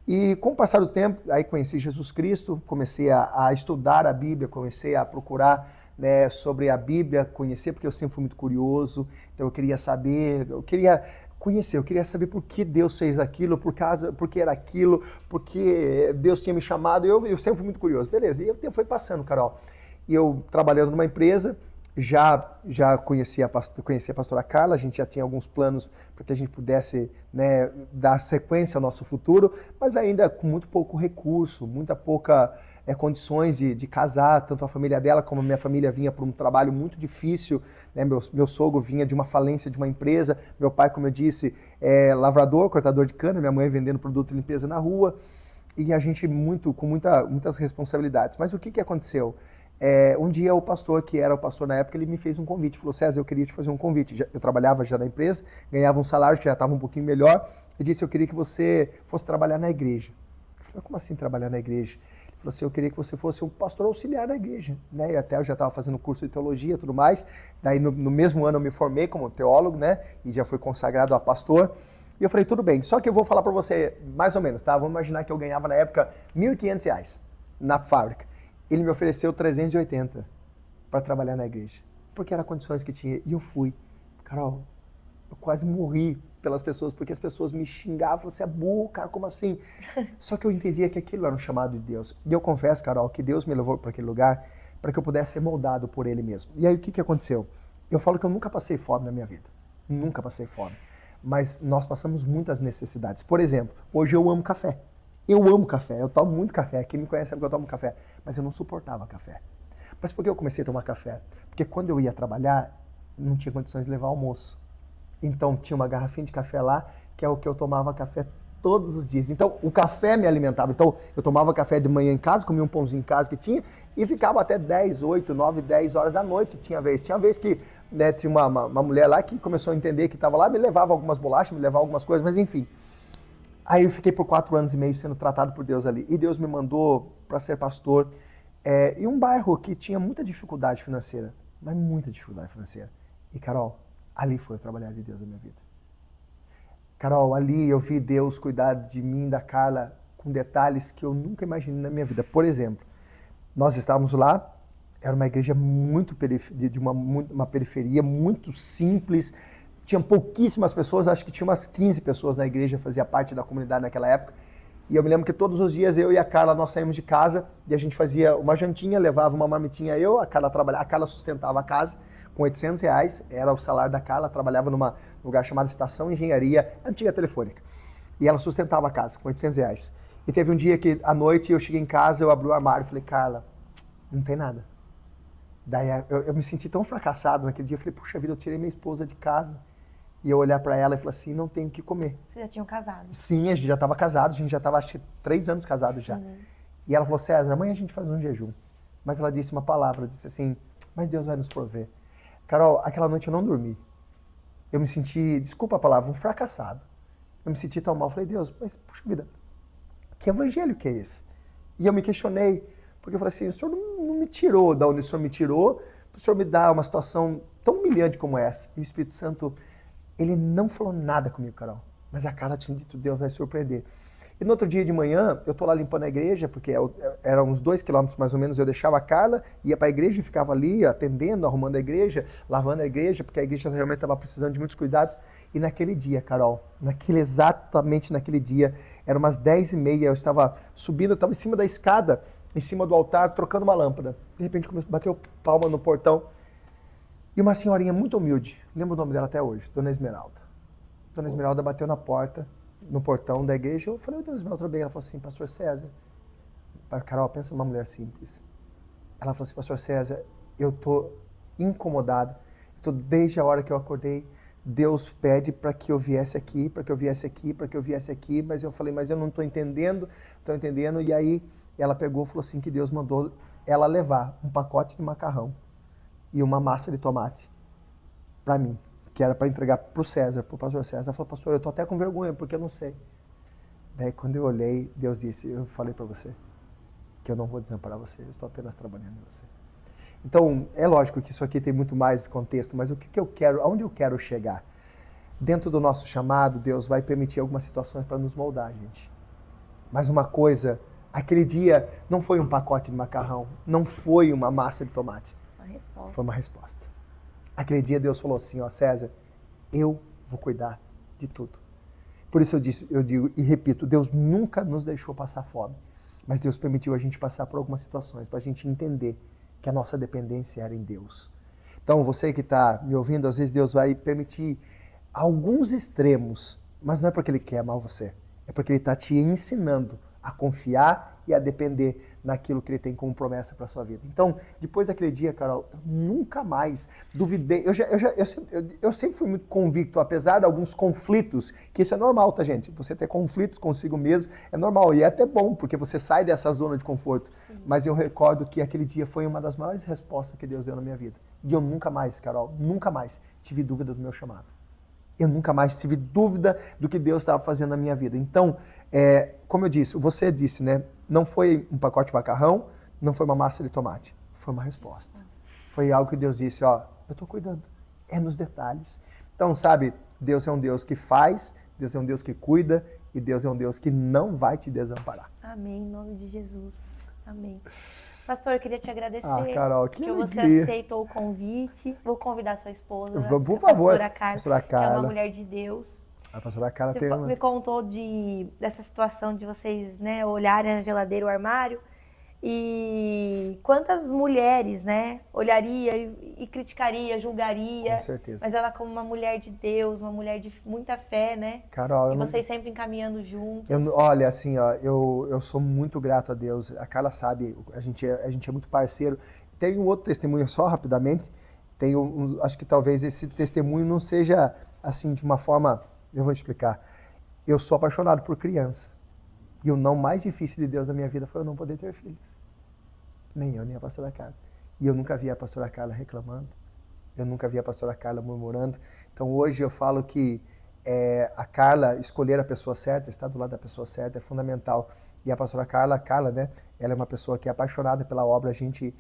E com o passar do tempo, aí conheci Jesus Cristo, comecei a estudar a Bíblia, comecei a procurar, né, sobre a Bíblia, conhecer, porque eu sempre fui muito curioso. Então eu queria saber, eu queria conhecer, eu queria saber por que Deus fez aquilo, por que era aquilo, por que Deus tinha me chamado. Eu sempre fui muito curioso. Beleza, e o tempo foi passando, Carol. E eu trabalhando numa empresa, já conhecia a pastora Carla, a gente já tinha alguns planos para que a gente pudesse, né, dar sequência ao nosso futuro, mas ainda com muito pouco recurso, muita pouca condições de casar, tanto a família dela como a minha família vinha por um trabalho muito difícil, né? Meu sogro vinha de uma falência de uma empresa, meu pai, como eu disse, é lavrador, cortador de cana, minha mãe vendendo produto de limpeza na rua, e a gente com muitas responsabilidades. Mas o que aconteceu? Um dia o pastor, que era o pastor na época, ele me fez um convite, falou: César, eu queria te fazer um convite. Eu trabalhava já na empresa, ganhava um salário que já estava um pouquinho melhor, e disse: eu queria que você fosse trabalhar na igreja. Eu falei: como assim trabalhar na igreja? Ele falou assim: eu queria que você fosse um pastor auxiliar na igreja, né? E até eu já estava fazendo curso de teologia e tudo mais, daí no mesmo ano eu me formei como teólogo, né? E já fui consagrado a pastor. E eu falei: tudo bem, só que eu vou falar para você mais ou menos, tá? Vamos imaginar que eu ganhava na época R$1.500 na fábrica. Ele me ofereceu 380 para trabalhar na igreja, porque eram condições que tinha. E eu fui. Carol, eu quase morri pelas pessoas, porque as pessoas me xingavam, você é burro, cara, como assim? Só que eu entendia que aquilo era um chamado de Deus. E eu confesso, Carol, que Deus me levou para aquele lugar para que eu pudesse ser moldado por Ele mesmo. E aí o que aconteceu? Eu falo que eu nunca passei fome na minha vida. Nunca passei fome. Mas nós passamos muitas necessidades. Por exemplo, hoje eu amo café. Eu amo café, eu tomo muito café. Quem me conhece sabe que eu tomo café. Mas eu não suportava café. Mas por que eu comecei a tomar café? Porque quando eu ia trabalhar, não tinha condições de levar almoço. Então tinha uma garrafinha de café lá, que é o que eu tomava café Todos os dias. Então, o café me alimentava. Então, eu tomava café de manhã em casa, comia um pãozinho em casa que tinha e ficava até 10, 8, 9, 10 horas da noite. Tinha vez que né, tinha uma mulher lá que começou a entender que estava lá, me levava algumas bolachas, me levava algumas coisas, mas enfim. Aí eu fiquei por 4 anos e meio sendo tratado por Deus ali. E Deus me mandou para ser pastor em um bairro que tinha muita dificuldade financeira, mas muita dificuldade financeira. E Carol, ali foi o trabalhar de Deus na minha vida. Carol, ali eu vi Deus cuidar de mim, da Carla, com detalhes que eu nunca imaginei na minha vida. Por exemplo, nós estávamos lá, era uma igreja muito de uma periferia, muito simples, tinham pouquíssimas pessoas, acho que tinha umas 15 pessoas na igreja, fazia parte da comunidade naquela época. E eu me lembro que todos os dias eu e a Carla, nós saímos de casa e a gente fazia uma jantinha, levava uma marmitinha a Carla trabalhava, a Carla sustentava a casa com R$800, era o salário da Carla, trabalhava num lugar chamado Estação Engenharia, antiga telefônica. E ela sustentava a casa com R$800. E teve um dia que, à noite, eu cheguei em casa, eu abri o armário e falei, Carla, não tem nada. Daí eu me senti tão fracassado naquele dia, eu falei, puxa vida, eu tirei minha esposa de casa. E eu olhar para ela e falar assim, não tenho o que comer. Vocês já tinham casado? Sim, a gente já estava casado, a gente já estava, acho que 3 anos casados já. Uhum. E ela falou, César, amanhã a gente faz um jejum. Mas ela disse uma palavra, disse assim, mas Deus vai nos prover. Carol, aquela noite eu não dormi. Eu me senti, desculpa a palavra, um fracassado. Eu me senti tão mal, falei, Deus, mas puxa vida, que evangelho que é esse? E eu me questionei, porque eu falei assim, o Senhor não me tirou da onde o Senhor me tirou, o Senhor me dá uma situação tão humilhante como essa. E o Espírito Santo, ele não falou nada comigo, Carol. Mas a Carla tinha dito, Deus vai surpreender. E no outro dia de manhã, eu tô lá limpando a igreja, porque eram uns 2 quilômetros mais ou menos, eu deixava a Carla, ia para a igreja e ficava ali atendendo, arrumando a igreja, lavando a igreja, porque a igreja realmente estava precisando de muitos cuidados. E naquele dia, Carol, exatamente naquele dia, eram umas 10h30, eu estava subindo, eu estava em cima da escada, em cima do altar, trocando uma lâmpada. De repente, bateu palma no portão. E uma senhorinha muito humilde, lembro o nome dela até hoje, Dona Esmeralda. Dona Esmeralda bateu na porta, no portão da igreja, eu falei, Dona Esmeralda, tudo bem? Ela falou assim, Pastor César, Carol, pensa numa mulher simples. Ela falou assim, Pastor César, eu tô incomodada, desde a hora que eu acordei, Deus pede para que eu viesse aqui, mas eu falei, mas eu não estou entendendo, e aí ela pegou e falou assim, que Deus mandou ela levar um pacote de macarrão e uma massa de tomate para mim, que era para entregar para o César, para o pastor César. Ela falou, pastor, eu tô até com vergonha, porque eu não sei. Daí quando eu olhei, Deus disse, eu falei para você que eu não vou desamparar você, eu estou apenas trabalhando em você. Então, é lógico que isso aqui tem muito mais contexto, mas o que eu quero, aonde eu quero chegar? Dentro do nosso chamado, Deus vai permitir algumas situações para nos moldar, gente. Mas uma coisa, aquele dia não foi um pacote de macarrão, não foi uma massa de tomate. Foi uma resposta. Aquele dia Deus falou assim, ó, César, eu vou cuidar de tudo. Por isso eu digo e repito, Deus nunca nos deixou passar fome, mas Deus permitiu a gente passar por algumas situações para a gente entender que a nossa dependência era em Deus. Então, você que está me ouvindo, às vezes Deus vai permitir alguns extremos, mas não é porque Ele quer mal você, é porque Ele está te ensinando a confiar e a depender naquilo que Ele tem como promessa para a sua vida. Então, depois daquele dia, Carol, eu nunca mais duvidei. Eu sempre fui muito convicto, apesar de alguns conflitos, que isso é normal, tá, gente? Você ter conflitos consigo mesmo é normal e é até bom, porque você sai dessa zona de conforto. Sim. Mas eu recordo que aquele dia foi uma das maiores respostas que Deus deu na minha vida. E eu nunca mais, Carol, nunca mais tive dúvida do meu chamado. Eu nunca mais tive dúvida do que Deus estava fazendo na minha vida. Então, como eu disse, você disse, né? Não foi um pacote de macarrão, não foi uma massa de tomate. Foi uma resposta. Foi algo que Deus disse, ó, eu estou cuidando. É nos detalhes. Então, sabe, Deus é um Deus que faz, Deus é um Deus que cuida e Deus é um Deus que não vai te desamparar. Amém, em nome de Jesus. Amém. Pastor, eu queria te agradecer, Carol, que você aceitou o convite. Vou convidar sua esposa, por favor, pastora Carla, que é uma mulher de Deus. A pastora Carla você me contou dessa situação de vocês, né, olharem na geladeira, o armário, e quantas mulheres, né, olharia e criticaria, julgaria. Com certeza. Mas ela como uma mulher de Deus, uma mulher de muita fé, né? Carol, e vocês sempre encaminhando juntos. Olha, assim, ó, eu sou muito grato a Deus. A Carla sabe, a gente é muito parceiro. Tem um outro testemunho só, rapidamente. Acho que talvez esse testemunho não seja, assim, de uma forma... Eu vou explicar. eu sou apaixonado por criança. E o não mais difícil de Deus na minha vida foi eu não poder ter filhos. Nem eu, nem a pastora Carla. E eu nunca vi a pastora Carla reclamando. Eu nunca vi a pastora Carla murmurando. Então hoje eu falo que a Carla, escolher a pessoa certa, estar do lado da pessoa certa é fundamental. E a pastora Carla, né, ela é uma pessoa que é apaixonada pela obra, a gente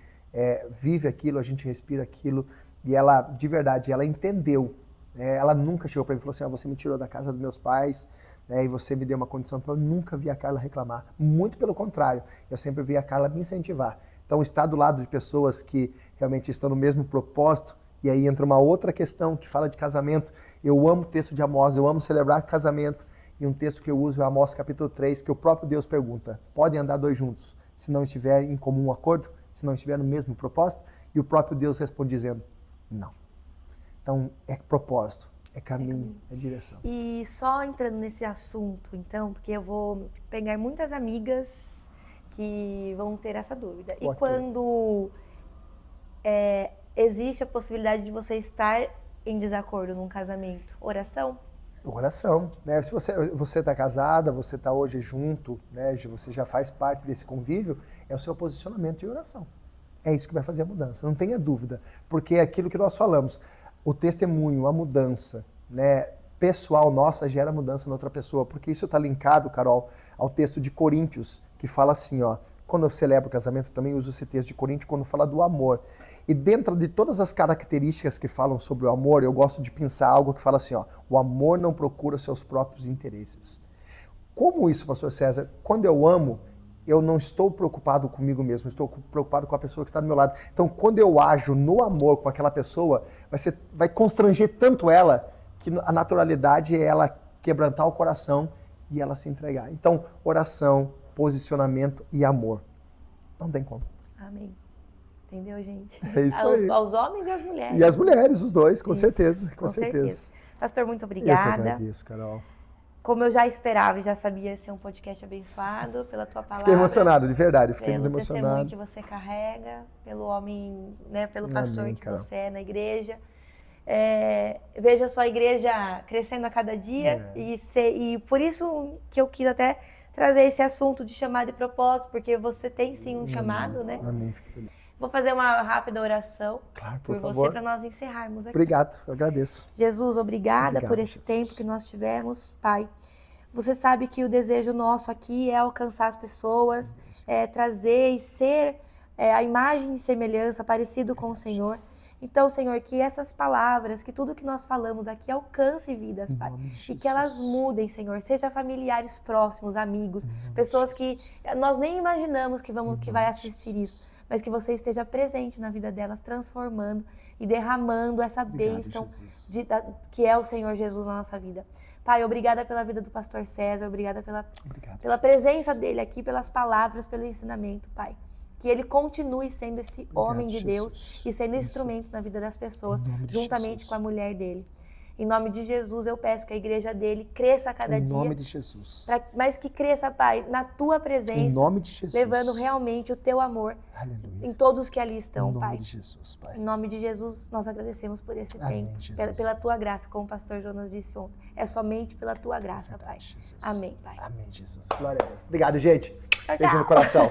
vive aquilo, a gente respira aquilo. E ela, de verdade, ela entendeu. Ela nunca chegou para mim e falou assim, você me tirou da casa dos meus pais, né, e você me deu uma condição. Eu nunca vi a Carla reclamar. Muito pelo contrário, eu sempre vi a Carla me incentivar. Então, estar do lado de pessoas que realmente estão no mesmo propósito. E aí entra uma outra questão que fala de casamento. Eu amo o texto de Amós, eu amo celebrar casamento. E um texto que eu uso é Amós capítulo 3, que o próprio Deus pergunta, podem andar dois juntos, se não estiver em comum acordo, se não estiver no mesmo propósito? E o próprio Deus responde dizendo, não. Então, é propósito, é caminho, é direção. E só entrando nesse assunto, então, porque eu vou pegar muitas amigas que vão ter essa dúvida. E quando existe a possibilidade de você estar em desacordo num casamento, oração? Oração, né? Se você está casada, você está hoje junto, né? Você já faz parte desse convívio, é o seu posicionamento de oração. É isso que vai fazer a mudança, não tenha dúvida. Porque é aquilo que nós falamos, o testemunho, a mudança, né, pessoal nossa gera mudança na outra pessoa. Porque isso está linkado, Carol, ao texto de Coríntios, que fala assim, ó, quando eu celebro o casamento, eu também uso esse texto de Coríntios quando fala do amor. E dentro de todas as características que falam sobre o amor, eu gosto de pensar algo que fala assim, ó, o amor não procura seus próprios interesses. Como isso, pastor César? Quando eu amo, eu não estou preocupado comigo mesmo, estou preocupado com a pessoa que está do meu lado. Então, quando eu ajo no amor com aquela pessoa, vai constranger tanto ela, que a naturalidade é ela quebrantar o coração e ela se entregar. Então, oração, posicionamento e amor. Não tem como. Amém. Entendeu, gente? É isso aí. Aos homens e às mulheres. E as mulheres, os dois, com certeza. Com certeza. Pastor, muito obrigada. Eu que agradeço, Carol. Como eu já esperava e já sabia, ser um podcast abençoado pela tua palavra. Fiquei emocionado, de verdade. Fiquei muito emocionado. Pelo testemunho que você carrega, pelo homem, né, pelo pastor Amém, que Carol. Você é na igreja. Vejo a sua igreja crescendo a cada dia e por isso que eu quis até trazer esse assunto de chamado e propósito, porque você tem sim um chamado, né? Amém, fico feliz. Vou fazer uma rápida oração por favor. Você para nós encerrarmos aqui. Obrigado, eu agradeço. Jesus, obrigado por esse tempo que nós tivemos, Pai. Você sabe que o desejo nosso aqui é alcançar as pessoas, trazer e ser a imagem e semelhança parecido com o Senhor. Então, Senhor, que essas palavras, que tudo que nós falamos aqui alcance vidas, Pai. E que elas mudem, Senhor. Seja familiares próximos, amigos, pessoas que nós nem imaginamos que vai assistir isso. Mas que você esteja presente na vida delas, transformando e derramando essa bênção que é o Senhor Jesus na nossa vida. Pai, obrigada pela vida do pastor César, obrigada pela presença dele aqui, pelas palavras, pelo ensinamento, Pai. Que ele continue sendo esse homem de Deus e sendo instrumento na vida das pessoas, juntamente com a mulher dele. Em nome de Jesus, eu peço que a igreja dele cresça a cada dia. Em nome de Jesus. Mas que cresça, Pai, na tua presença. Em nome de Jesus. Levando realmente o teu amor Aleluia. Em todos que ali estão, Pai. Em nome de Jesus, Pai. Em nome de Jesus, nós agradecemos por esse Amém, tempo. Jesus. Pela tua graça, como o pastor Jonas disse ontem. É somente pela tua graça, Verdade, Pai. Jesus. Amém, Pai. Amém, Jesus. Glória a Deus. Obrigado, gente. Tchau, Beijo tchau. no coração.